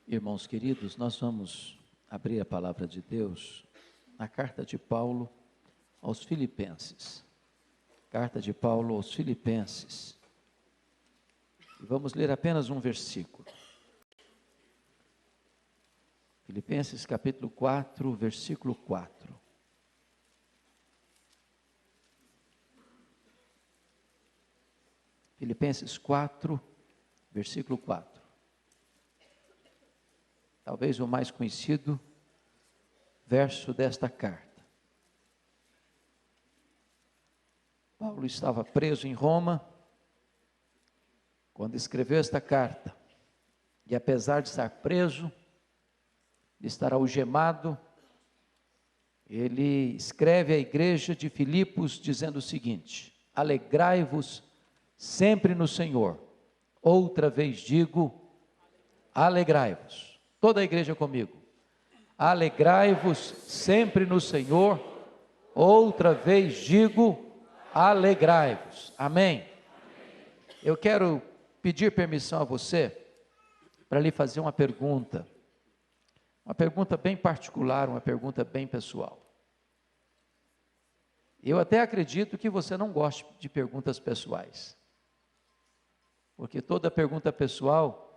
Irmãos queridos, nós vamos abrir a palavra de Deus na carta de Paulo aos Filipenses. Carta de Paulo aos Filipenses. E vamos ler apenas um versículo. Filipenses capítulo 4, versículo 4. Filipenses 4, versículo 4. Talvez o mais conhecido verso desta carta. Paulo estava preso em Roma quando escreveu esta carta. E apesar de estar preso, de estar algemado, ele escreve à igreja de Filipos dizendo o seguinte: alegrai-vos sempre no Senhor. Outra vez digo, alegrai-vos. Toda a igreja comigo. Alegrai-vos sempre no Senhor. Outra vez digo, alegrai-vos. Amém? Eu quero pedir permissão a você para lhe fazer uma pergunta bem particular, uma pergunta bem pessoal. Eu até acredito que você não goste de perguntas pessoais, porque toda pergunta pessoal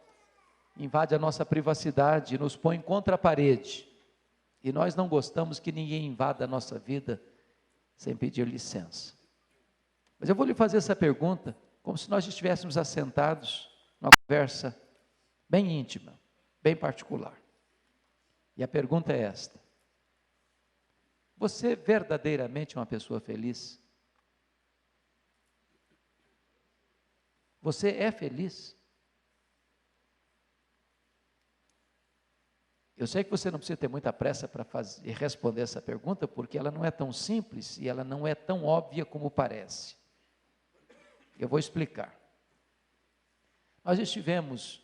invade a nossa privacidade e nos põe contra a parede, e nós não gostamos que ninguém invada a nossa vida sem pedir licença. Mas eu vou lhe fazer essa pergunta como se nós estivéssemos assentados numa conversa bem íntima, bem particular. E a pergunta é esta: você verdadeiramente é uma pessoa feliz? Você é feliz? Eu sei que você não precisa ter muita pressa para responder essa pergunta, porque ela não é tão simples e ela não é tão óbvia como parece. Eu vou explicar. Nós estivemos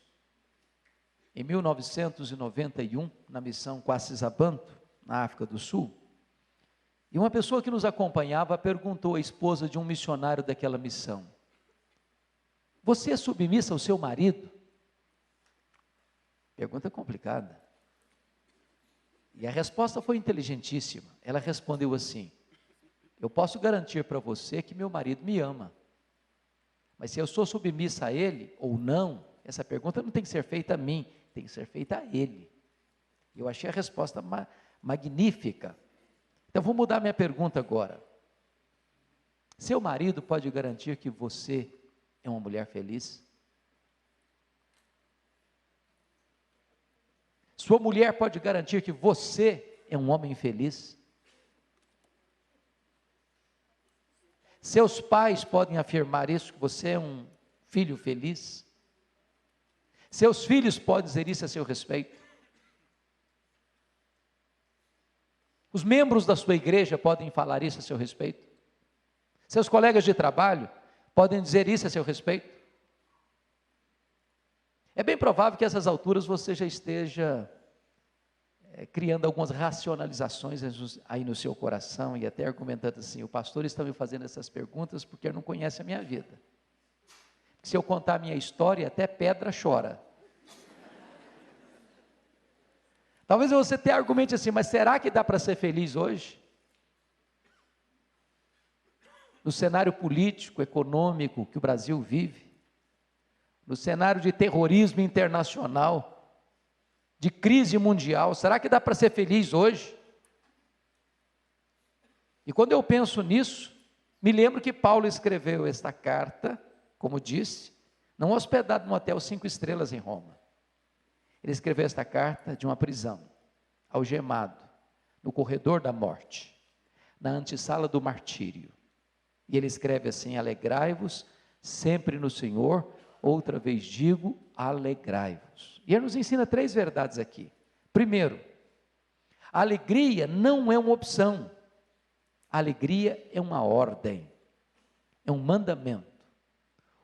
em 1991 na missão Quassisabanto, na África do Sul, e uma pessoa que nos acompanhava perguntou à esposa de um missionário daquela missão: você é submissa ao seu marido? Pergunta complicada. E a resposta foi inteligentíssima. Ela respondeu assim: eu posso garantir para você que meu marido me ama, mas se eu sou submissa a ele ou não, essa pergunta não tem que ser feita a mim, tem que ser feita a ele. Eu achei a resposta magnífica. Então vou mudar minha pergunta agora. Seu marido pode garantir que você é uma mulher feliz? Sua mulher pode garantir que você é um homem feliz? Seus pais podem afirmar isso, que você é um filho feliz? Seus filhos podem dizer isso a seu respeito? Os membros da sua igreja podem falar isso a seu respeito? Seus colegas de trabalho podem dizer isso a seu respeito? É bem provável que a essas alturas você já esteja criando algumas racionalizações aí no seu coração e até argumentando assim: o pastor está me fazendo essas perguntas porque ele não conhece a minha vida. Se eu contar a minha história, até pedra chora. Talvez você até argumente assim: mas será que dá para ser feliz hoje? No cenário político, econômico que o Brasil vive, no cenário de terrorismo internacional, de crise mundial, será que dá para ser feliz hoje? E quando eu penso nisso, me lembro que Paulo escreveu esta carta, como disse, não hospedado num hotel 5 estrelas em Roma. Ele escreveu esta carta de uma prisão, algemado, no corredor da morte, na antessala do martírio. E ele escreve assim: alegrai-vos sempre no Senhor. Outra vez digo, alegrai-vos. E ele nos ensina 3 verdades aqui. Primeiro, a alegria não é uma opção. A alegria é uma ordem, é um mandamento.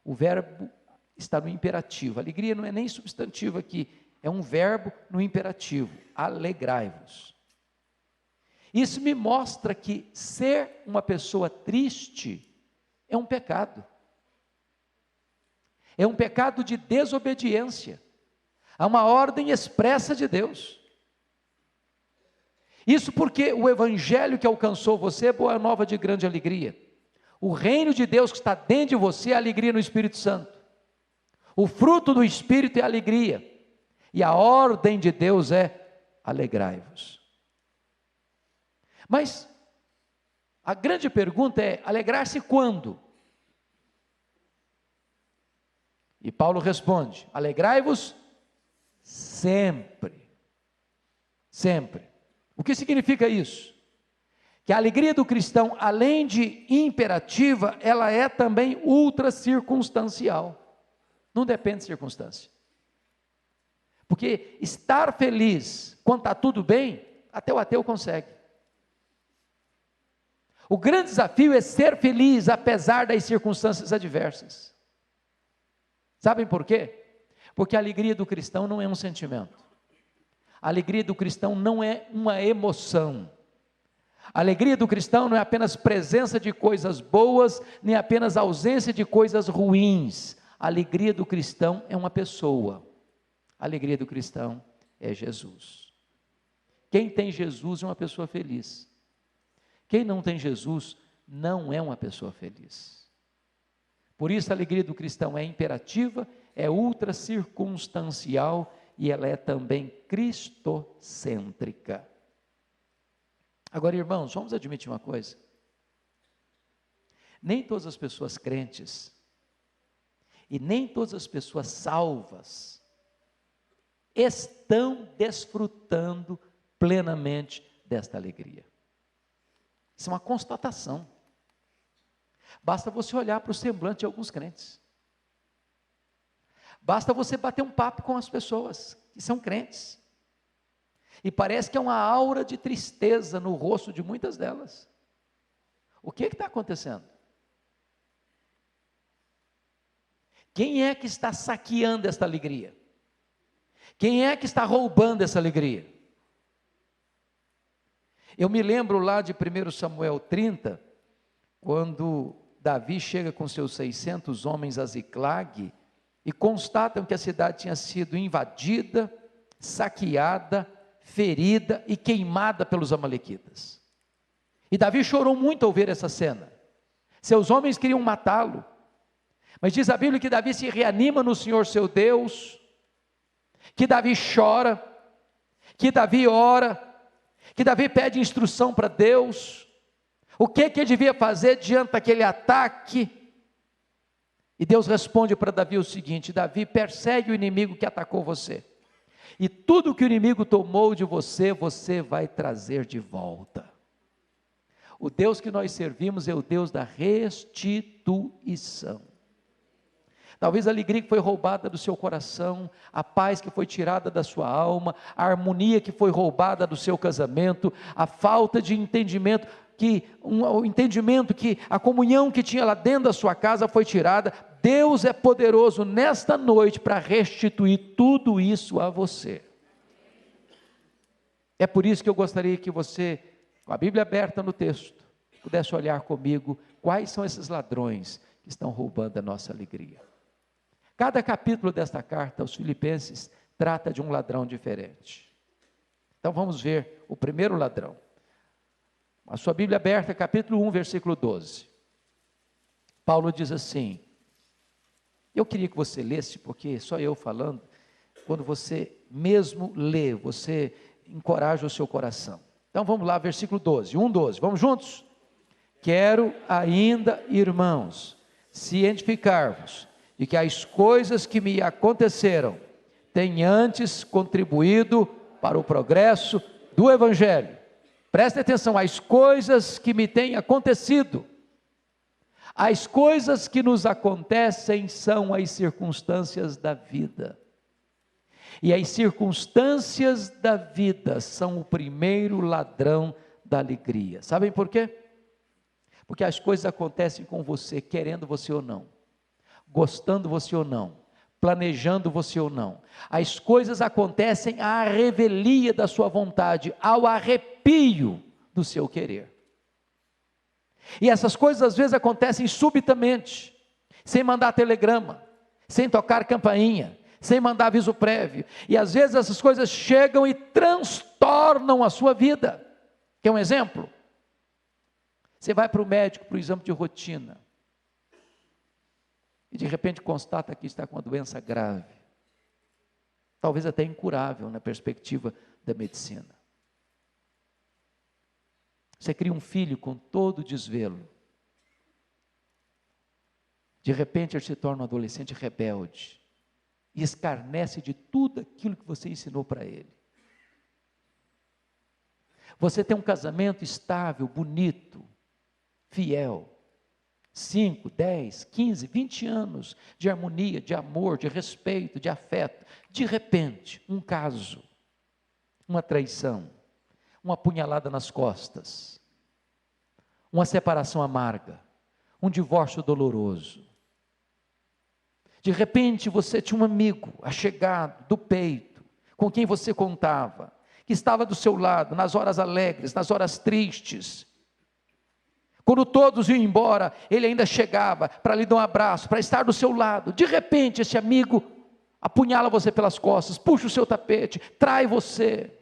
O verbo está no imperativo. A alegria não é nem substantivo aqui, é um verbo no imperativo: alegrai-vos. Isso me mostra que ser uma pessoa triste é um pecado. É um pecado de desobediência. Há uma ordem expressa de Deus. Isso porque o evangelho que alcançou você é boa nova de grande alegria. O reino de Deus que está dentro de você é alegria no Espírito Santo. O fruto do Espírito é alegria. E a ordem de Deus é alegrai-vos. Mas a grande pergunta é: alegrar-se quando? E Paulo responde: alegrai-vos sempre. Sempre. O que significa isso? Que a alegria do cristão, além de imperativa, ela é também ultra circunstancial. Não depende de circunstância. Porque estar feliz quando está tudo bem, até o ateu consegue. O grande desafio é ser feliz apesar das circunstâncias adversas. Sabem por quê? Porque a alegria do cristão não é um sentimento. A alegria do cristão não é uma emoção. A alegria do cristão não é apenas presença de coisas boas, nem apenas ausência de coisas ruins. A alegria do cristão é uma pessoa. A alegria do cristão é Jesus. Quem tem Jesus é uma pessoa feliz. Quem não tem Jesus não é uma pessoa feliz. Por isso a alegria do cristão é imperativa, é ultra circunstancial e ela é também cristocêntrica. Agora, irmãos, vamos admitir uma coisa. Nem todas as pessoas crentes e nem todas as pessoas salvas estão desfrutando plenamente desta alegria. Isso é uma constatação. Basta você olhar para o semblante de alguns crentes. Basta você bater um papo com as pessoas que são crentes. E parece que é uma aura de tristeza no rosto de muitas delas. O que está acontecendo? Quem é que está saqueando esta alegria? Quem é que está roubando essa alegria? Eu me lembro lá de 1 Samuel 30, quando Davi chega com seus 600 homens a Ziclag, e constatam que a cidade tinha sido invadida, saqueada, ferida e queimada pelos amalequitas. E Davi chorou muito ao ver essa cena. Seus homens queriam matá-lo, mas diz a Bíblia que Davi se reanima no Senhor seu Deus, que Davi chora, que Davi ora, que Davi pede instrução para Deus, o que ele devia fazer diante daquele ataque. E Deus responde para Davi o seguinte: Davi, persegue o inimigo que atacou você, e tudo que o inimigo tomou de você, você vai trazer de volta. O Deus que nós servimos é o Deus da restituição. Talvez a alegria que foi roubada do seu coração, a paz que foi tirada da sua alma, a harmonia que foi roubada do seu casamento, a falta de entendimento, o entendimento que a comunhão que tinha lá dentro da sua casa foi tirada. Deus é poderoso nesta noite para restituir tudo isso a você. É por isso que eu gostaria que você, com a Bíblia aberta no texto, pudesse olhar comigo quais são esses ladrões que estão roubando a nossa alegria. Cada capítulo desta carta aos Filipenses trata de um ladrão diferente. Então vamos ver o primeiro ladrão. A sua Bíblia aberta, capítulo 1, versículo 12. Paulo diz assim, eu queria que você lesse, porque só eu falando, quando você mesmo lê, você encoraja o seu coração. Então vamos lá, versículo 12, 1:12, vamos juntos? Quero ainda, irmãos, cientificar-vos de que as coisas que me aconteceram têm antes contribuído para o progresso do Evangelho. Preste atenção, as coisas que me têm acontecido. As coisas que nos acontecem são as circunstâncias da vida. E as circunstâncias da vida são o primeiro ladrão da alegria. Sabem por quê? Porque as coisas acontecem com você, querendo você ou não, gostando você ou não, planejando você ou não. As coisas acontecem à revelia da sua vontade, ao arrepio do seu querer. E essas coisas às vezes acontecem subitamente, sem mandar telegrama, sem tocar campainha, sem mandar aviso prévio, e às vezes essas coisas chegam e transtornam a sua vida. Quer um exemplo? Você vai para o médico para o exame de rotina, e de repente constata que está com uma doença grave, talvez até incurável na perspectiva da medicina. Você cria um filho com todo o desvelo, de repente ele se torna um adolescente rebelde, e escarnece de tudo aquilo que você ensinou para ele. Você tem um casamento estável, bonito, fiel, 5, 10, 15, 20 anos de harmonia, de amor, de respeito, de afeto. De repente, um caso, uma traição, uma punhalada nas costas, uma separação amarga, um divórcio doloroso. De repente você tinha um amigo achegado, do peito, com quem você contava, que estava do seu lado, nas horas alegres, nas horas tristes. Quando todos iam embora, ele ainda chegava para lhe dar um abraço, para estar do seu lado. De repente esse amigo apunhala você pelas costas, puxa o seu tapete, trai você.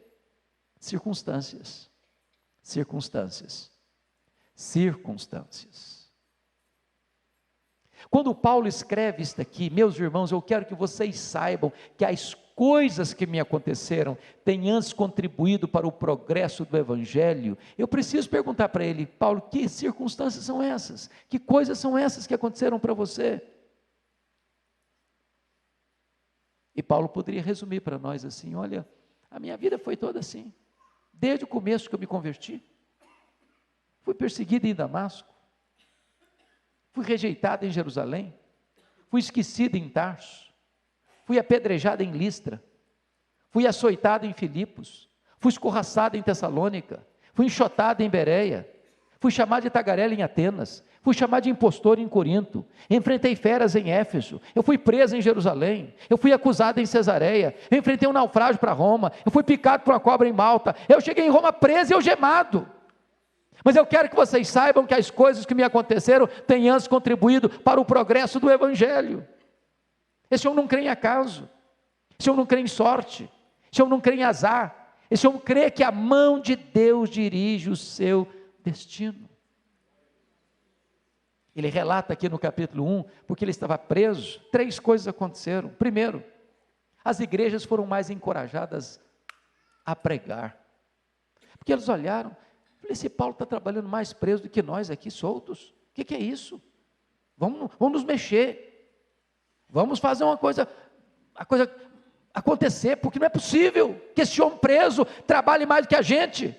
Circunstâncias. Quando Paulo escreve isso aqui, meus irmãos, eu quero que vocês saibam que as coisas que me aconteceram têm antes contribuído para o progresso do Evangelho. Eu preciso perguntar para ele: Paulo, que circunstâncias são essas? Que coisas são essas que aconteceram para você? E Paulo poderia resumir para nós assim: olha, a minha vida foi toda assim, desde o começo que eu me converti. Fui perseguido em Damasco, fui rejeitado em Jerusalém, fui esquecido em Tarso, fui apedrejado em Listra, fui açoitado em Filipos, fui escorraçado em Tessalônica, fui enxotado em Bereia, fui chamado de tagarela em Atenas, fui chamado de impostor em Corinto, enfrentei feras em Éfeso, eu fui preso em Jerusalém, eu fui acusado em Cesareia, eu enfrentei um naufrágio para Roma, eu fui picado por uma cobra em Malta, eu cheguei em Roma preso e algemado. Mas eu quero que vocês saibam que as coisas que me aconteceram têm antes contribuído para o progresso do Evangelho. Esse homem não crê em acaso, esse homem não crê em sorte, esse homem não crê em azar, esse homem crê que a mão de Deus dirige o seu destino. Ele relata aqui no capítulo 1, porque ele estava preso, 3 coisas aconteceram. Primeiro, as igrejas foram mais encorajadas a pregar, porque eles olharam, esse Paulo está trabalhando mais preso do que nós aqui soltos. O que é isso? Vamos nos mexer. Vamos fazer a coisa acontecer, porque não é possível que esse homem preso trabalhe mais do que a gente.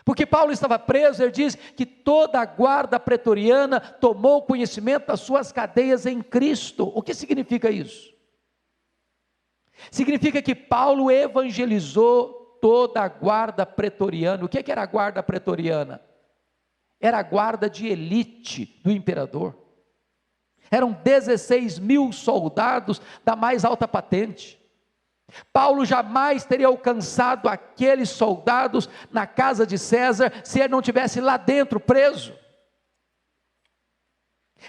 Porque Paulo estava preso, ele diz que toda a guarda pretoriana tomou conhecimento das suas cadeias em Cristo. O que significa isso? Significa que Paulo evangelizou toda a guarda pretoriana. O que era a guarda pretoriana? Era a guarda de elite do imperador. Eram 16 mil soldados da mais alta patente. Paulo jamais teria alcançado aqueles soldados na casa de César, se ele não tivesse lá dentro preso.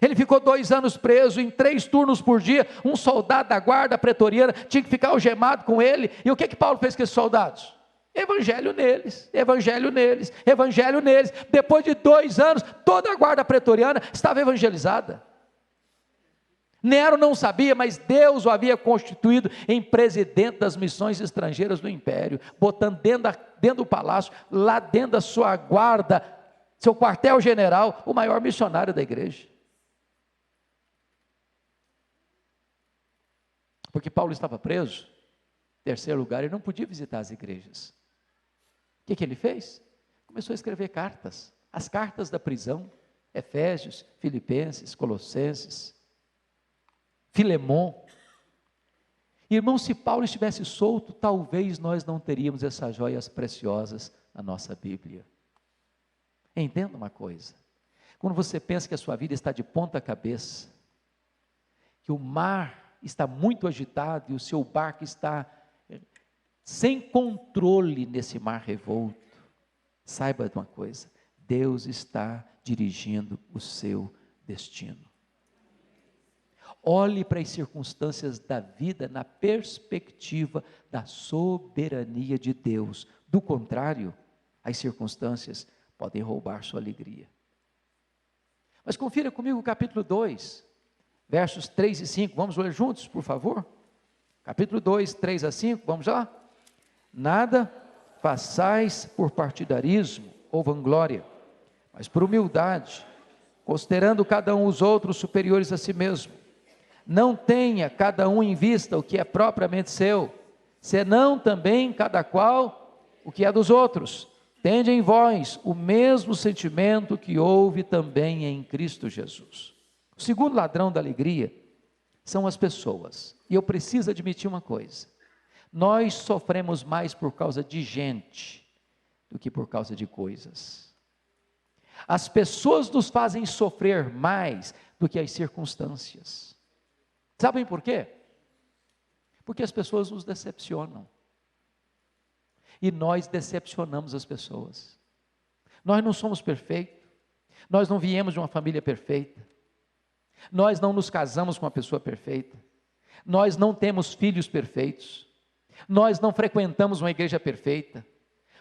Ele ficou 2 anos preso, em 3 turnos por dia, um soldado da guarda pretoriana tinha que ficar algemado com ele. E o que Paulo fez com esses soldados? Evangelho neles, evangelho neles, evangelho neles. Depois de 2 anos, toda a guarda pretoriana estava evangelizada. Nero não sabia, mas Deus o havia constituído em presidente das missões estrangeiras do império, botando dentro do palácio, lá dentro da sua guarda, seu quartel-general, o maior missionário da igreja. Porque Paulo estava preso, em terceiro lugar, ele não podia visitar as igrejas. O que ele fez? Começou a escrever cartas, as cartas da prisão, Efésios, Filipenses, Colossenses, Filemon. Irmão, se Paulo estivesse solto, talvez nós não teríamos essas joias preciosas na nossa Bíblia. Entenda uma coisa, quando você pensa que a sua vida está de ponta cabeça, que o mar está muito agitado e o seu barco está sem controle nesse mar revolto, saiba de uma coisa: Deus está dirigindo o seu destino. olhe para as circunstâncias da vida na perspectiva da soberania de Deus. Do contrário, as circunstâncias podem roubar sua alegria. Mas confira comigo o capítulo 2, versos 3 e 5. Vamos ler juntos, por favor? Capítulo 2, 3 a 5, vamos lá? Nada façais por partidarismo ou vanglória, mas por humildade, considerando cada um os outros superiores a si mesmo. Não tenha cada um em vista o que é propriamente seu, senão também cada qual o que é dos outros. Tende em vós o mesmo sentimento que houve também em Cristo Jesus. O segundo ladrão da alegria são as pessoas. E eu preciso admitir uma coisa: nós sofremos mais por causa de gente do que por causa de coisas. As pessoas nos fazem sofrer mais do que as circunstâncias. Sabem por quê? Porque as pessoas nos decepcionam. E nós decepcionamos as pessoas. Nós não somos perfeitos. Nós não viemos de uma família perfeita. Nós não nos casamos com uma pessoa perfeita. Nós não temos filhos perfeitos. Nós não frequentamos uma igreja perfeita.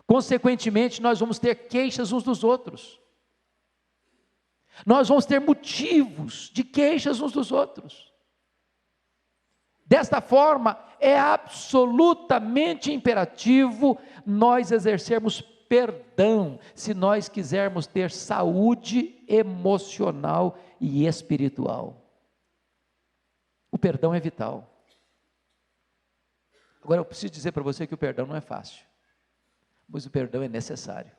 Consequentemente, nós vamos ter queixas uns dos outros. Nós vamos ter motivos de queixas uns dos outros. Desta forma, é absolutamente imperativo nós exercermos perdão, se nós quisermos ter saúde emocional e espiritual. O perdão é vital. Agora eu preciso dizer para você que o perdão não é fácil, mas o perdão é necessário.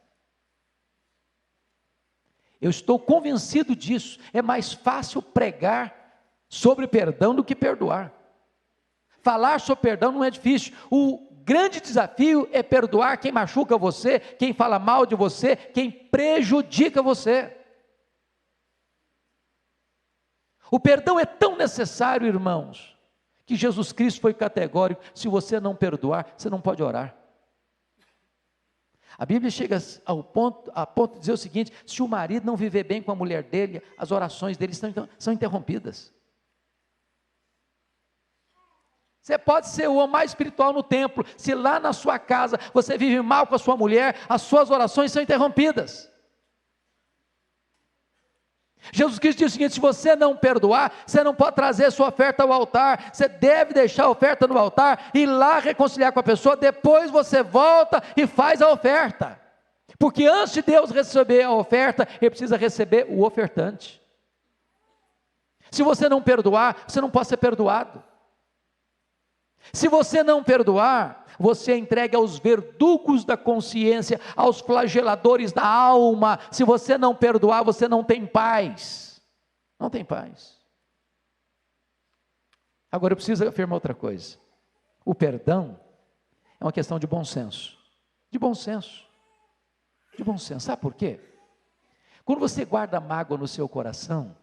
Eu estou convencido disso. É mais fácil pregar sobre perdão do que perdoar. Falar sobre perdão não é difícil. O grande desafio é perdoar quem machuca você, quem fala mal de você, quem prejudica você. O perdão é tão necessário, irmãos, que Jesus Cristo foi categórico: se você não perdoar, você não pode orar. A Bíblia chega a ponto de dizer o seguinte: se o marido não viver bem com a mulher dele, as orações dele são interrompidas. Você pode ser o homem mais espiritual no templo, se lá na sua casa você vive mal com a sua mulher, as suas orações são interrompidas. Jesus Cristo diz o seguinte: se você não perdoar, você não pode trazer a sua oferta ao altar, você deve deixar a oferta no altar, ir lá reconciliar com a pessoa, depois você volta e faz a oferta, porque antes de Deus receber a oferta, Ele precisa receber o ofertante. Se você não perdoar, você não pode ser perdoado. Se você não perdoar, você é entregue aos verdugos da consciência, aos flageladores da alma. Se você não perdoar, você não tem paz. Não tem paz. Agora eu preciso afirmar outra coisa. O perdão é uma questão de bom senso. De bom senso. De bom senso. Sabe por quê? Quando você guarda mágoa no seu coração,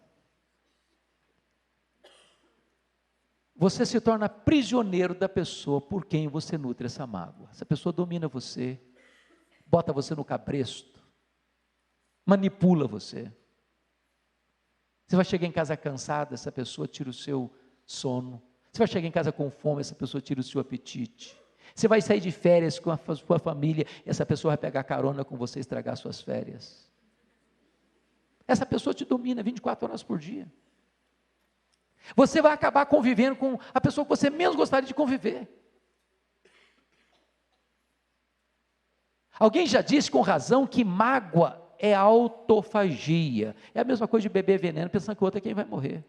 você se torna prisioneiro da pessoa por quem você nutre essa mágoa. Essa pessoa domina você, bota você no cabresto, manipula você. Você vai chegar em casa cansado, essa pessoa tira o seu sono. Você vai chegar em casa com fome, essa pessoa tira o seu apetite. Você vai sair de férias com a sua família, essa pessoa vai pegar carona com você e estragar suas férias. Essa pessoa te domina 24 horas por dia. Você vai acabar convivendo com a pessoa que você menos gostaria de conviver. Alguém já disse com razão que mágoa é autofagia. É a mesma coisa de beber veneno pensando que o outro é quem vai morrer.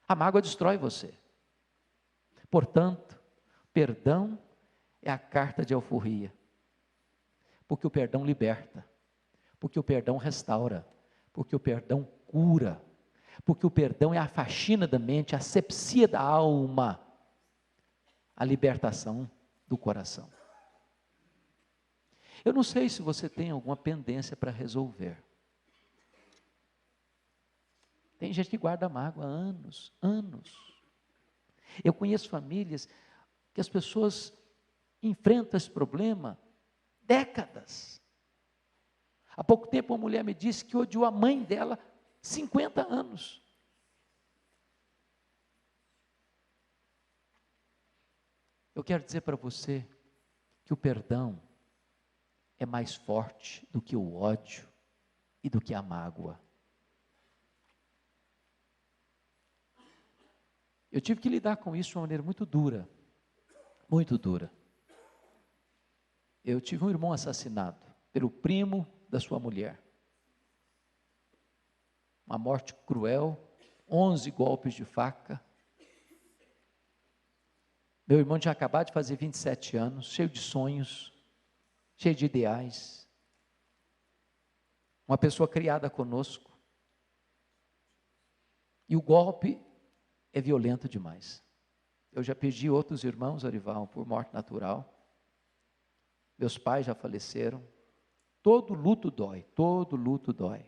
A mágoa destrói você. Portanto, perdão é a carta de alforria. Porque o perdão liberta. Porque o perdão restaura. Porque o perdão cura. Porque o perdão é a faxina da mente, a asepsia da alma, a libertação do coração. Eu não sei se você tem alguma pendência para resolver. Tem gente que guarda mágoa há anos, anos. Eu conheço famílias que as pessoas enfrentam esse problema décadas. Há pouco tempo uma mulher me disse que odiou a mãe dela 50 anos. Eu quero dizer para você que o perdão é mais forte do que o ódio e do que a mágoa. Eu tive que lidar com isso de uma maneira muito dura, muito dura. Eu tive um irmão assassinado pelo primo da sua mulher. Uma morte cruel, 11 golpes de faca. Meu irmão tinha acabado de fazer 27 anos, cheio de sonhos, cheio de ideais. Uma pessoa criada conosco. E o golpe é violento demais. Eu já perdi outros irmãos, Arival, por morte natural. Meus pais já faleceram. Todo luto dói, todo luto dói.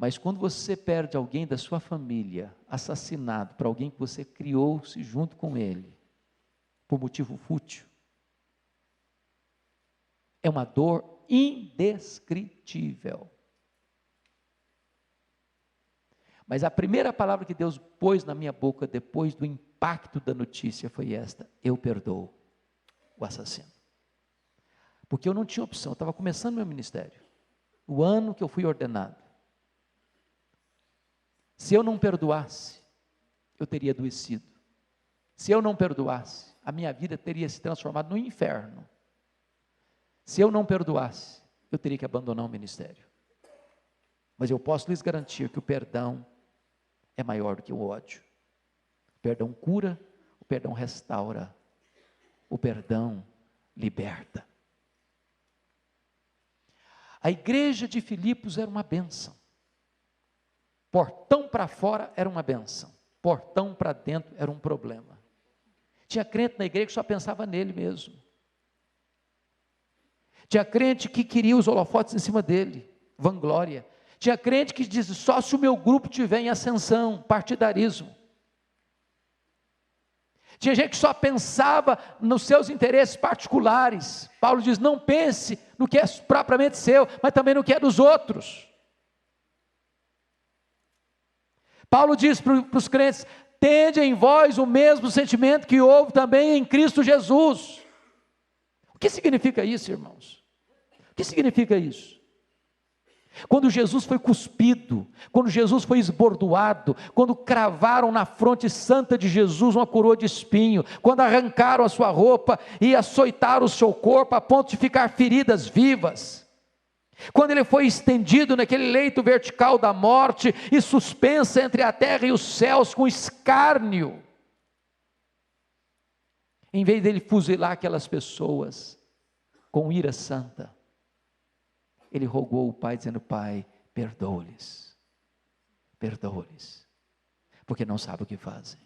Mas quando você perde alguém da sua família, assassinado por alguém que você criou-se junto com ele, por motivo fútil, é uma dor indescritível. Mas a primeira palavra que Deus pôs na minha boca depois do impacto da notícia foi esta: eu perdoo o assassino. Porque eu não tinha opção, eu estava começando meu ministério, o ano que eu fui ordenado. Se eu não perdoasse, eu teria adoecido. Se eu não perdoasse, a minha vida teria se transformado no inferno. Se eu não perdoasse, eu teria que abandonar o ministério. Mas eu posso lhes garantir que o perdão é maior do que o ódio. O perdão cura, o perdão restaura, o perdão liberta. A igreja de Filipos era uma bênção. Portão para fora era uma bênção, portão para dentro era um problema. Tinha crente na igreja que só pensava nele mesmo. Tinha crente que queria os holofotes em cima dele, vanglória. Tinha crente que dizia: só se o meu grupo tiver em ascensão, partidarismo. Tinha gente que só pensava nos seus interesses particulares. Paulo diz: não pense no que é propriamente seu, mas também no que é dos outros. Paulo diz para os crentes: tende em vós o mesmo sentimento que houve também em Cristo Jesus. O que significa isso, irmãos? O que significa isso? Quando Jesus foi cuspido, quando Jesus foi esbordoado, quando cravaram na fronte santa de Jesus uma coroa de espinho, quando arrancaram a sua roupa e açoitaram o seu corpo a ponto de ficar feridas vivas, quando ele foi estendido naquele leito vertical da morte e suspenso entre a terra e os céus com escárnio, em vez dele fuzilar aquelas pessoas com ira santa, ele rogou ao Pai dizendo: Pai, perdoa-lhes, porque não sabem o que fazem.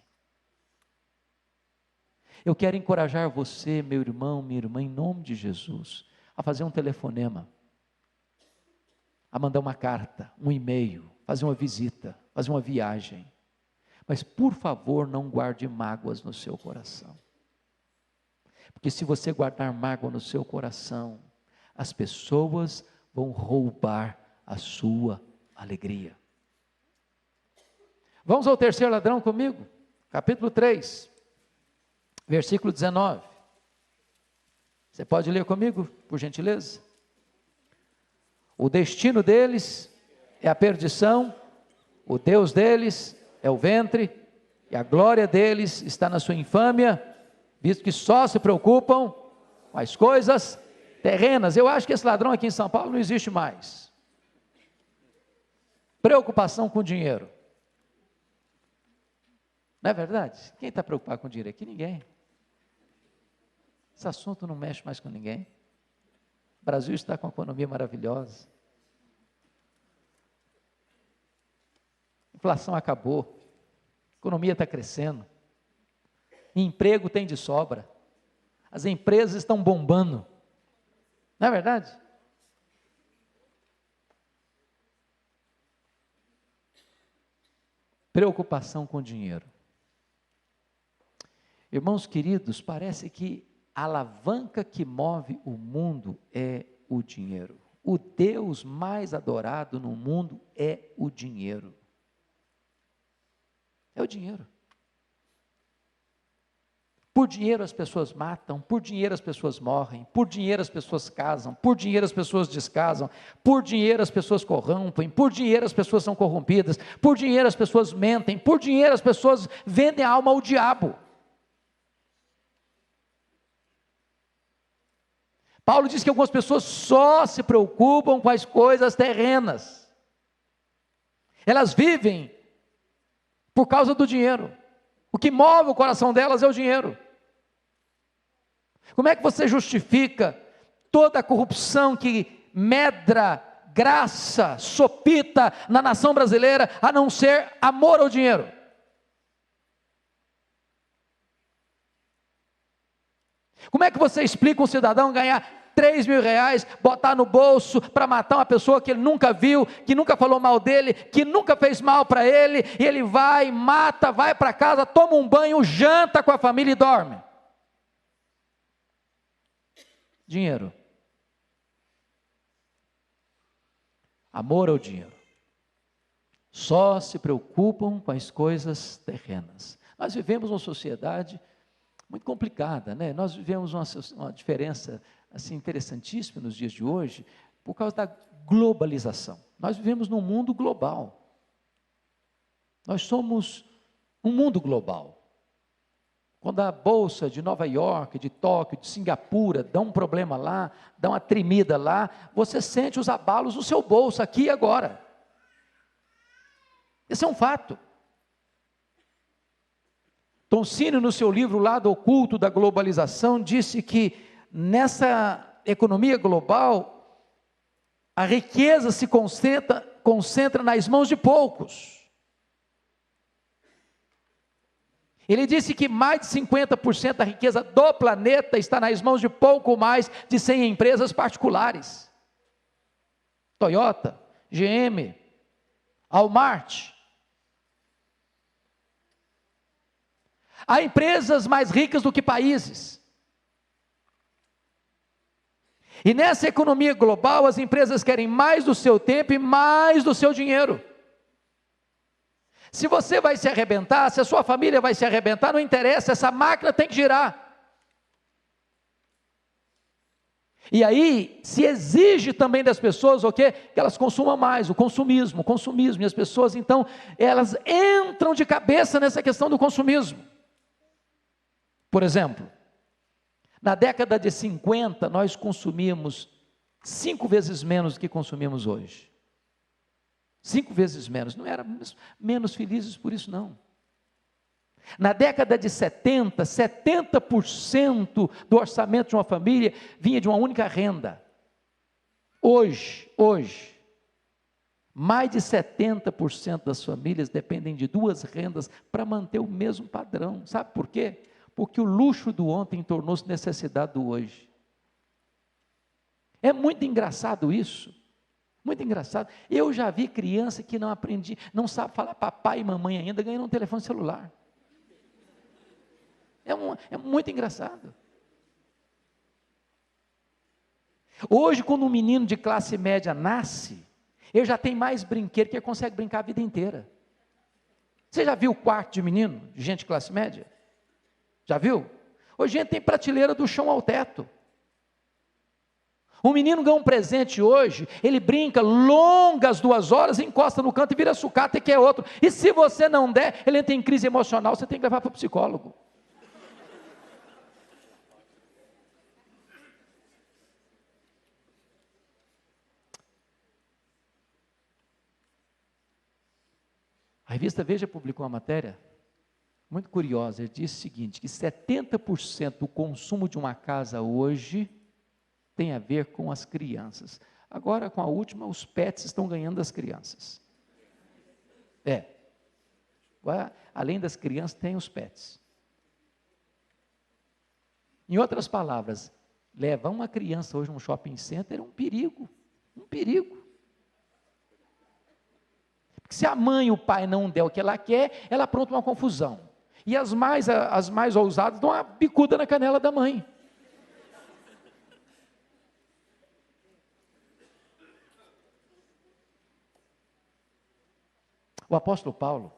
Eu quero encorajar você, meu irmão, minha irmã, em nome de Jesus, a fazer um telefonema, a mandar uma carta, um e-mail, fazer uma visita, fazer uma viagem. Mas por favor, não guarde mágoas no seu coração. Porque se você guardar mágoa no seu coração, as pessoas vão roubar a sua alegria. Vamos ao terceiro ladrão comigo? Capítulo 3, versículo 19. Você pode ler comigo, por gentileza? O destino deles é a perdição, o Deus deles é o ventre, e a glória deles está na sua infâmia, visto que só se preocupam com as coisas terrenas. Eu acho que esse ladrão aqui em São Paulo não existe mais. Preocupação com dinheiro. Não é verdade? Quem está preocupado com dinheiro aqui? Ninguém. Esse assunto não mexe mais com ninguém. O Brasil está com uma economia maravilhosa. A inflação acabou. A economia está crescendo. Emprego tem de sobra. As empresas estão bombando. Não é verdade? Preocupação com dinheiro. Irmãos queridos, parece que a alavanca que move o mundo é o dinheiro. O Deus mais adorado no mundo é o dinheiro. É o dinheiro. Por dinheiro as pessoas matam, por dinheiro as pessoas morrem, por dinheiro as pessoas casam, por dinheiro as pessoas descasam, por dinheiro as pessoas corrompem, por dinheiro as pessoas são corrompidas, por dinheiro as pessoas mentem, por dinheiro as pessoas vendem a alma ao diabo. Paulo diz que algumas pessoas só se preocupam com as coisas terrenas. Elas vivem por causa do dinheiro. O que move o coração delas é o dinheiro. Como é que você justifica toda a corrupção que medra, graça, sopita na nação brasileira, a não ser amor ao dinheiro? Como é que você explica um cidadão ganhar 3 mil reais, botar no bolso para matar uma pessoa que ele nunca viu, que nunca falou mal dele, que nunca fez mal para ele, e ele vai, mata, vai para casa, toma um banho, janta com a família e dorme? Dinheiro. Amor ao dinheiro. Só se preocupam com as coisas terrenas. Nós vivemos uma sociedade muito complicada, né? Nós vivemos uma diferença assim interessantíssima nos dias de hoje, por causa da globalização. Nós vivemos num mundo global. Nós somos um mundo global. Quando a bolsa de Nova York, de Tóquio, de Singapura dá um problema lá, dá uma tremida lá, você sente os abalos no seu bolso, aqui e agora. Esse é um fato. Tonsini, no seu livro Lado Oculto da Globalização, disse que nessa economia global, a riqueza se concentra nas mãos de poucos. Ele disse que mais de 50% da riqueza do planeta está nas mãos de pouco mais de 100 empresas particulares. Toyota, GM, Walmart. Há empresas mais ricas do que países. E nessa economia global, as empresas querem mais do seu tempo e mais do seu dinheiro. Se você vai se arrebentar, se a sua família vai se arrebentar, não interessa, essa máquina tem que girar. E aí, se exige também das pessoas, o quê? Que elas consumam mais, o consumismo, e as pessoas, então, elas entram de cabeça nessa questão do consumismo. Por exemplo, na década de 50, nós consumíamos 5 vezes menos do que consumimos hoje. 5 vezes menos, não éramos menos felizes por isso não. Na década de 70, 70% do orçamento de uma família vinha de uma única renda. Hoje, mais de 70% das famílias dependem de 2 rendas para manter o mesmo padrão. Sabe por quê? Porque o luxo do ontem tornou-se necessidade do hoje. É muito engraçado isso. Muito engraçado. Eu já vi criança que não sabe falar papai e mamãe ainda, ganhando um telefone celular. É muito engraçado. Hoje, quando um menino de classe média nasce, ele já tem mais brinquedo que ele consegue brincar a vida inteira. Você já viu o quarto de menino, de gente de classe média? Já viu? Hoje a gente tem prateleira do chão ao teto. Um menino ganha um presente hoje, ele brinca longas 2 horas, encosta no canto e vira sucata e quer outro. E se você não der, ele entra em crise emocional, você tem que levar para o psicólogo. A revista Veja publicou uma matéria muito curiosa. Ele disse o seguinte, que 70% do consumo de uma casa hoje tem a ver com as crianças. Agora, com a última, os pets estão ganhando das crianças. Agora, além das crianças, tem os pets. Em outras palavras, levar uma criança hoje num shopping center é um perigo. Um perigo. Porque se a mãe e o pai não der o que ela quer, ela apronta uma confusão. E as mais ousadas dão uma bicuda na canela da mãe. O apóstolo Paulo,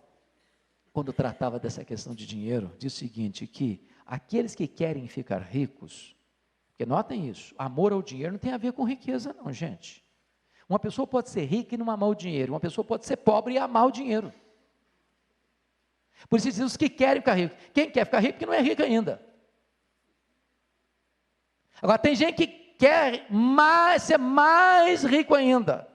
quando tratava dessa questão de dinheiro, diz o seguinte, que aqueles que querem ficar ricos, porque notem isso, amor ao dinheiro não tem a ver com riqueza não, gente. Uma pessoa pode ser rica e não amar o dinheiro, uma pessoa pode ser pobre e amar o dinheiro. Por isso diz os que querem ficar ricos. Quem quer ficar rico porque não é rico ainda. Agora tem gente que quer ser mais rico ainda.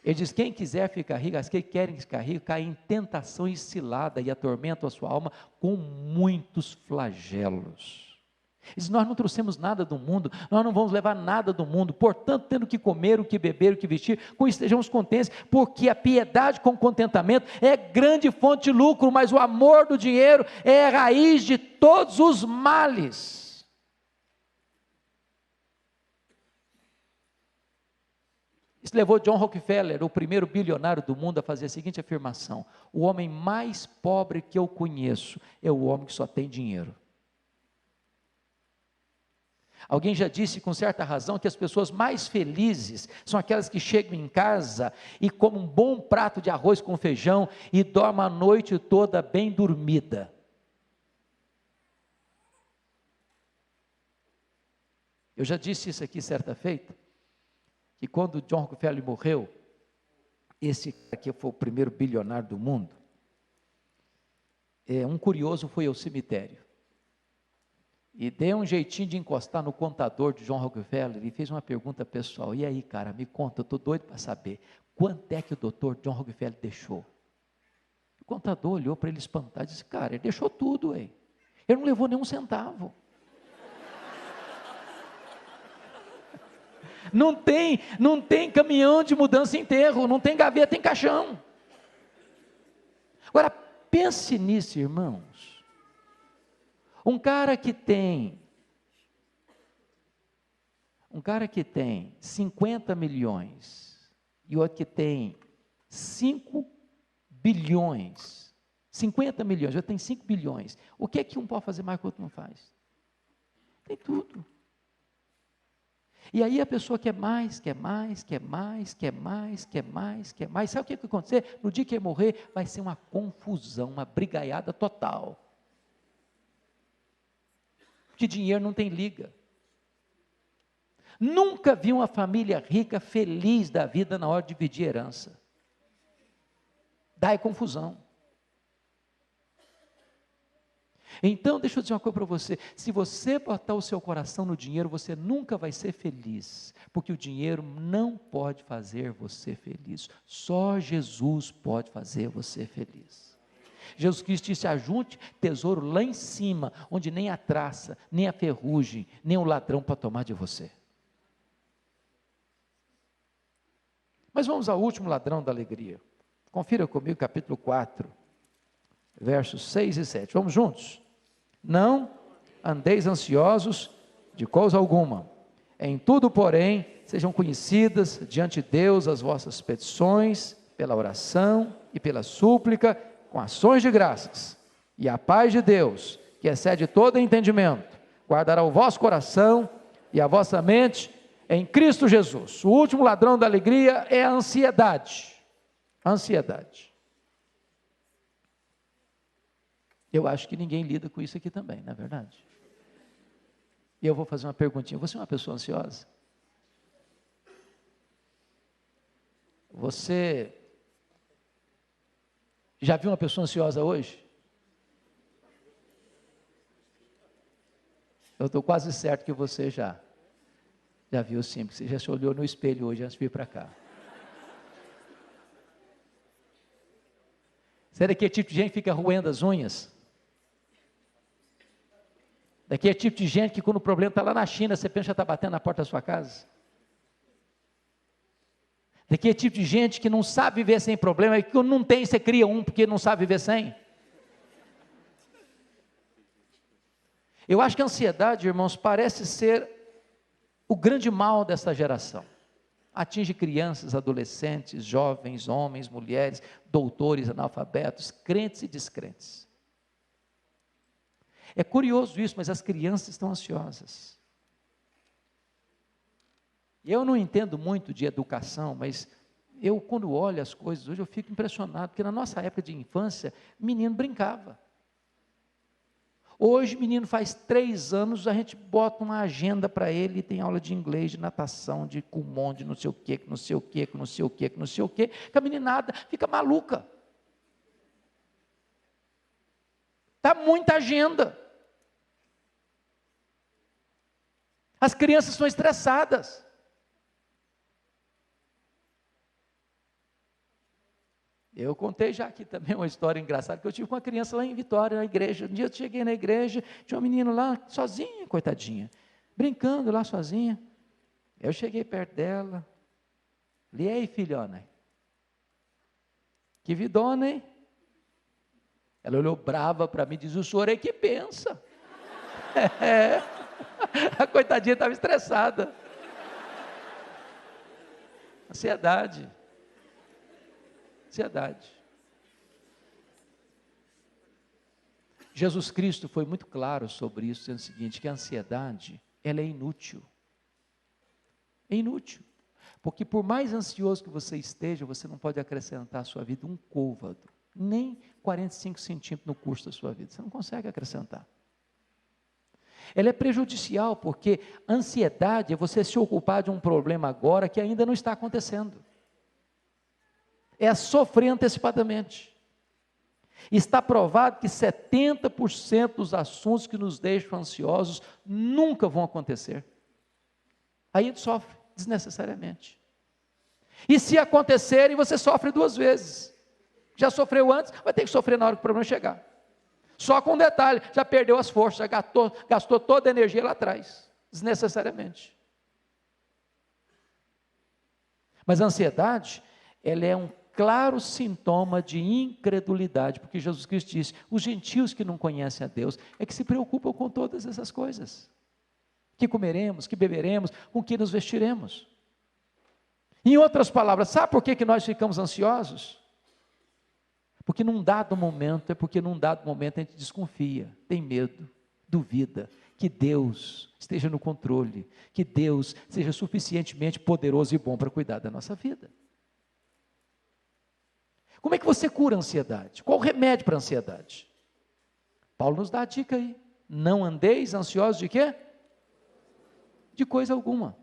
Ele diz, quem quiser ficar rico, as que querem ficar rico, caem em tentação e cilada e atormentam a sua alma com muitos flagelos. Ele diz, nós não trouxemos nada do mundo, nós não vamos levar nada do mundo, portanto, tendo que comer, o que beber, o que vestir, com isso estejamos contentes, porque a piedade com contentamento é grande fonte de lucro, mas o amor do dinheiro é a raiz de todos os males. Isso levou John Rockefeller, o primeiro bilionário do mundo, a fazer a seguinte afirmação: o homem mais pobre que eu conheço é o homem que só tem dinheiro. Alguém já disse com certa razão que as pessoas mais felizes são aquelas que chegam em casa e comem um bom prato de arroz com feijão e dormem a noite toda bem dormida. Eu já disse isso aqui certa feita, que quando John Rockefeller morreu, esse cara que foi o primeiro bilionário do mundo, um curioso foi ao cemitério, e deu um jeitinho de encostar no contador de John Rockefeller, e fez uma pergunta pessoal, e aí cara, me conta, eu estou doido para saber, quanto é que o doutor John Rockefeller deixou? O contador olhou para ele espantado e disse, cara, ele deixou tudo, ele não levou nenhum centavo. Não tem caminhão de mudança e enterro, não tem gaveta em caixão. Agora, pense nisso, irmãos. Um cara que tem 50 milhões e outro que tem 5 bilhões, 50 milhões, outro tem 5 bilhões. O que é que um pode fazer mais que o outro não faz? Tem tudo. E aí a pessoa quer mais, quer mais, quer mais, quer mais, quer mais, quer mais. Sabe o que vai acontecer? No dia que ele morrer, vai ser uma confusão, uma brigaiada total. Porque dinheiro não tem liga. Nunca vi uma família rica feliz da vida na hora de dividir herança. Dá confusão. Então, deixa eu dizer uma coisa para você, se você botar o seu coração no dinheiro, você nunca vai ser feliz, porque o dinheiro não pode fazer você feliz, só Jesus pode fazer você feliz. Jesus Cristo disse, ajunte tesouro lá em cima, onde nem a traça, nem a ferrugem, nem o ladrão para tomar de você. Mas vamos ao último ladrão da alegria, confira comigo capítulo 4, versos 6 e 7, vamos juntos? Não andeis ansiosos de coisa alguma, em tudo, porém, sejam conhecidas diante de Deus as vossas petições, pela oração e pela súplica, com ações de graças, e a paz de Deus, que excede todo entendimento, guardará o vosso coração e a vossa mente em Cristo Jesus. O último ladrão da alegria é a ansiedade. A ansiedade. Eu acho que ninguém lida com isso aqui também, não é verdade? E eu vou fazer uma perguntinha, você é uma pessoa ansiosa? Você já viu uma pessoa ansiosa hoje? Eu estou quase certo que você já viu sim, porque você já se olhou no espelho hoje antes de vir para cá. Você é daquele tipo de gente que fica roendo as unhas? Daquele tipo de gente que quando o problema está lá na China, você pensa que já está batendo na porta da sua casa? Daquele tipo de gente que não sabe viver sem problema, e que quando não tem, você cria um, porque não sabe viver sem? Eu acho que a ansiedade, irmãos, parece ser o grande mal dessa geração. Atinge crianças, adolescentes, jovens, homens, mulheres, doutores, analfabetos, crentes e descrentes. É curioso isso, mas as crianças estão ansiosas. Eu não entendo muito de educação, mas Eu, quando olho as coisas hoje, eu fico impressionado, porque na nossa época de infância, menino brincava. Hoje, menino faz 3 anos, a gente bota uma agenda para ele, tem aula de inglês, de natação, de Kumon, de não sei o quê, que não sei o quê, que não sei o quê, que não sei o quê, que a meninada fica maluca. Está muita agenda. As crianças estão estressadas. Eu contei já aqui também uma história engraçada, que eu tive com uma criança lá em Vitória, na igreja. Um dia eu cheguei na igreja, tinha uma menina lá, sozinha, coitadinha, brincando lá sozinha. Eu cheguei perto dela, falei, e aí, filhona? Que vidona, hein? Ela olhou brava para mim e disse, o senhor é que pensa. A coitadinha estava estressada. Ansiedade. Jesus Cristo foi muito claro sobre isso, dizendo o seguinte, que a ansiedade, ela é inútil. É inútil. Porque por mais ansioso que você esteja, você não pode acrescentar à sua vida um côvado, nem 45 centímetros no curso da sua vida. Você não consegue acrescentar. Ela é prejudicial, porque ansiedade é você se ocupar de um problema agora que ainda não está acontecendo. É sofrer antecipadamente. Está provado que 70% dos assuntos que nos deixam ansiosos nunca vão acontecer. Aí a gente sofre desnecessariamente. E se acontecerem, você sofre 2 vezes. Já sofreu antes, vai ter que sofrer na hora que o problema chegar. Só com um detalhe, já perdeu as forças, já gastou toda a energia lá atrás, desnecessariamente. Mas a ansiedade, ela é um claro sintoma de incredulidade, porque Jesus Cristo disse, os gentios que não conhecem a Deus, é que se preocupam com todas essas coisas, que comeremos, que beberemos, com que nos vestiremos. Em outras palavras, sabe por que nós ficamos ansiosos? Porque num dado momento a gente desconfia, tem medo, duvida, que Deus esteja no controle, que Deus seja suficientemente poderoso e bom para cuidar da nossa vida. Como é que você cura a ansiedade? Qual o remédio para a ansiedade? Paulo nos dá a dica aí. Não andeis ansiosos de quê? De coisa alguma.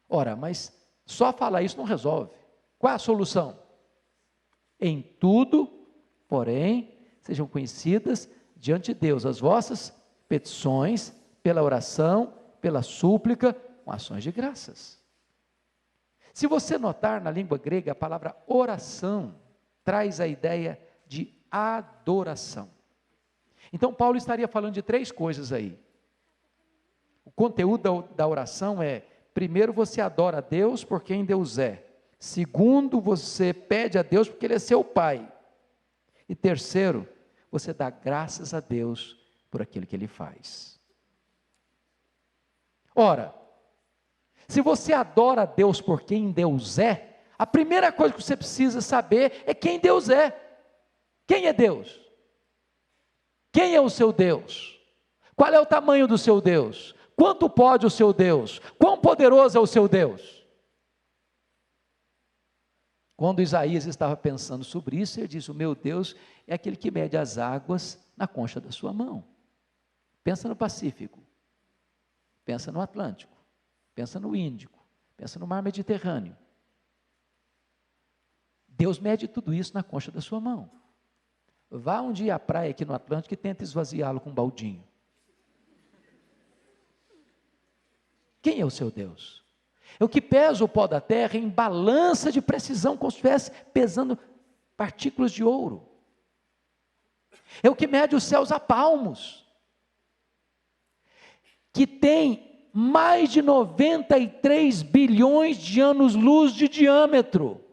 Ora, mas só falar isso não resolve. Qual é a solução? Em tudo, porém, sejam conhecidas diante de Deus as vossas petições, pela oração, pela súplica, com ações de graças. Se você notar na língua grega, a palavra oração traz a ideia de adoração. Então, Paulo estaria falando de 3 coisas aí. O conteúdo da oração é, primeiro, você adora a Deus por quem Deus é. Segundo, você pede a Deus porque Ele é seu Pai. E terceiro, você dá graças a Deus por aquilo que Ele faz. Ora, se você adora a Deus por quem Deus é, a primeira coisa que você precisa saber é quem Deus é. Quem é Deus? Quem é o seu Deus? Qual é o tamanho do seu Deus? Quanto pode o seu Deus? Quão poderoso é o seu Deus? Quando Isaías estava pensando sobre isso, ele disse, o meu Deus é aquele que mede as águas na concha da sua mão. Pensa no Pacífico, pensa no Atlântico, pensa no Índico, pensa no mar Mediterrâneo. Deus mede tudo isso na concha da sua mão. Vá um dia à praia aqui no Atlântico e tenta esvaziá-lo com um baldinho. Quem é o seu Deus? É o que pesa o pó da terra em balança de precisão, como se estivesse pesando partículas de ouro. É o que mede os céus a palmos, que tem mais de 93 bilhões de anos-luz de diâmetro.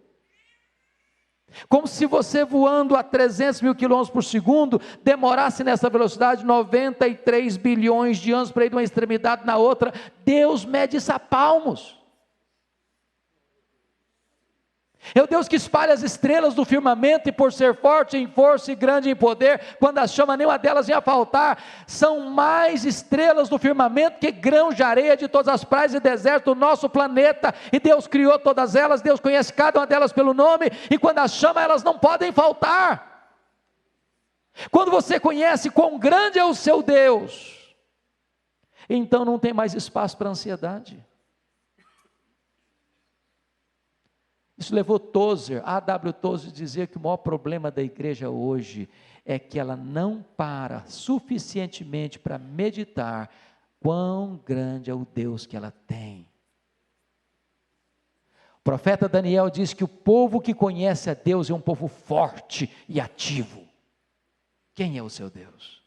Como se você voando a 300 mil quilômetros por segundo, demorasse nessa velocidade 93 bilhões de anos para ir de uma extremidade na outra. Deus mede isso a palmos. É o Deus que espalha as estrelas do firmamento, e por ser forte em força e grande em poder, quando as chama, nenhuma delas ia faltar. São mais estrelas do firmamento que grãos de areia de todas as praias e desertos do nosso planeta, e Deus criou todas elas, Deus conhece cada uma delas pelo nome, e quando as chama, elas não podem faltar. Quando você conhece quão grande é o seu Deus, então não tem mais espaço para ansiedade. Isso levou Tozer, A.W. Tozer, a dizer que o maior problema da igreja hoje é que ela não para suficientemente para meditar quão grande é o Deus que ela tem. O profeta Daniel diz que o povo que conhece a Deus é um povo forte e ativo. Quem é o seu Deus?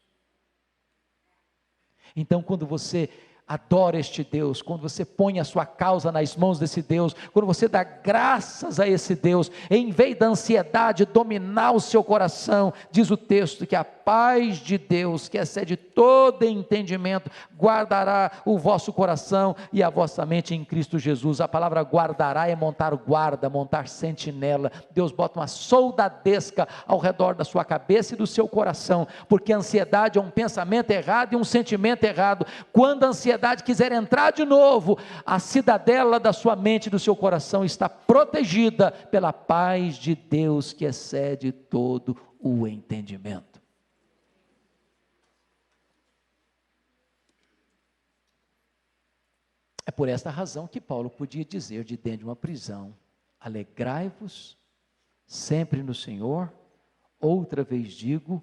Então, quando você adora este Deus, quando você põe a sua causa nas mãos desse Deus, quando você dá graças a esse Deus, em vez da ansiedade dominar o seu coração, diz o texto que a paz de Deus, que excede todo entendimento, guardará o vosso coração e a vossa mente em Cristo Jesus. A palavra guardará é montar guarda, montar sentinela. Deus bota uma soldadesca ao redor da sua cabeça e do seu coração, porque a ansiedade é um pensamento errado e um sentimento errado. Quando a ansiedade quiser entrar de novo, a cidadela da sua mente e do seu coração está protegida pela paz de Deus, que excede todo o entendimento. É por esta razão que Paulo podia dizer de dentro de uma prisão: alegrai-vos sempre no Senhor, outra vez digo,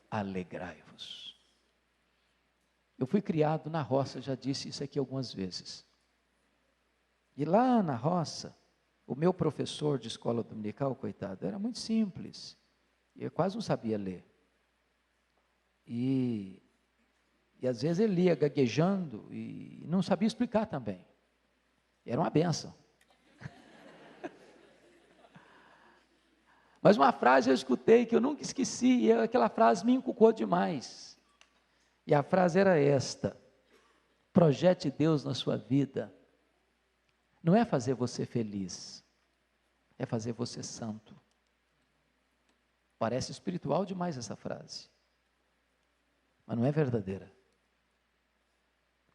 alegrai-vos. Eu fui criado na roça, já disse isso aqui algumas vezes. E lá na roça, o meu professor de escola dominical, coitado, era muito simples. Eu quase não sabia ler. E às vezes ele lia gaguejando e não sabia explicar também. Era uma benção. Mas uma frase eu escutei que eu nunca esqueci, e aquela frase me encucou demais. E a frase era esta: projete Deus na sua vida, não é fazer você feliz, é fazer você santo. Parece espiritual demais essa frase, mas não é verdadeira.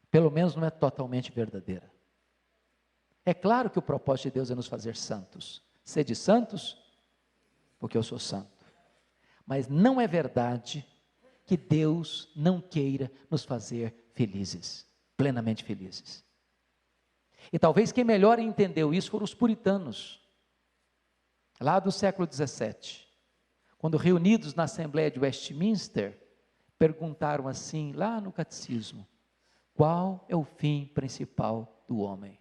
Pelo menos não é totalmente verdadeira. É claro que o propósito de Deus é nos fazer santos. Sede santos, porque eu sou santo. Mas não é verdade que Deus não queira nos fazer felizes, plenamente felizes. E talvez quem melhor entendeu isso foram os puritanos, lá do século XVII, quando reunidos na Assembleia de Westminster, perguntaram assim, lá no catecismo: qual é o fim principal do homem?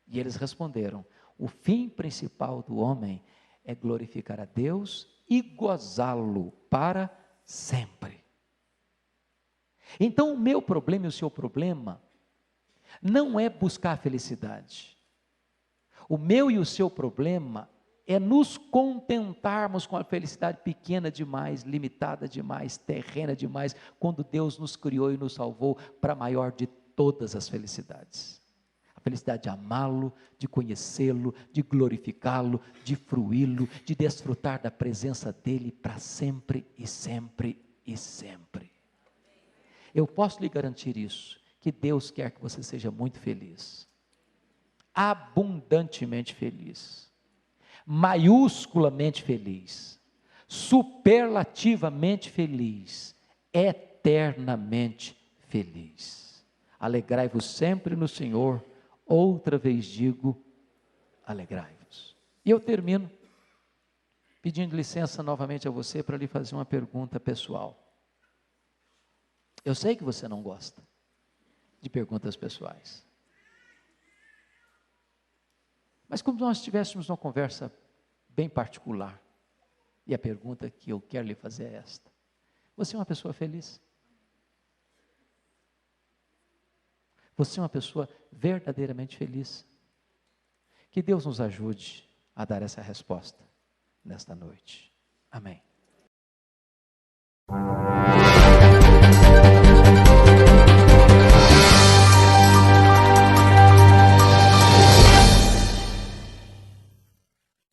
E eles responderam: o fim principal do homem é glorificar a Deus e gozá-lo para sempre. Então o meu problema e o seu problema não é buscar a felicidade. O meu e o seu problema é nos contentarmos com a felicidade pequena demais, limitada demais, terrena demais, quando Deus nos criou e nos salvou para a maior de todas as felicidades. A felicidade de amá-lo, de conhecê-lo, de glorificá-lo, de fruí-lo, de desfrutar da presença dEle para sempre e sempre e sempre. Eu posso lhe garantir isso, que Deus quer que você seja muito feliz, abundantemente feliz, maiusculamente feliz, superlativamente feliz, eternamente feliz. Alegrai-vos sempre no Senhor, outra vez digo, alegrai-vos. E eu termino pedindo licença novamente a você para lhe fazer uma pergunta pessoal. Eu sei que você não gosta de perguntas pessoais. Mas como nós estivéssemos uma conversa bem particular, e a pergunta que eu quero lhe fazer é esta: você é uma pessoa feliz? Você é uma pessoa verdadeiramente feliz? Que Deus nos ajude a dar essa resposta nesta noite. Amém.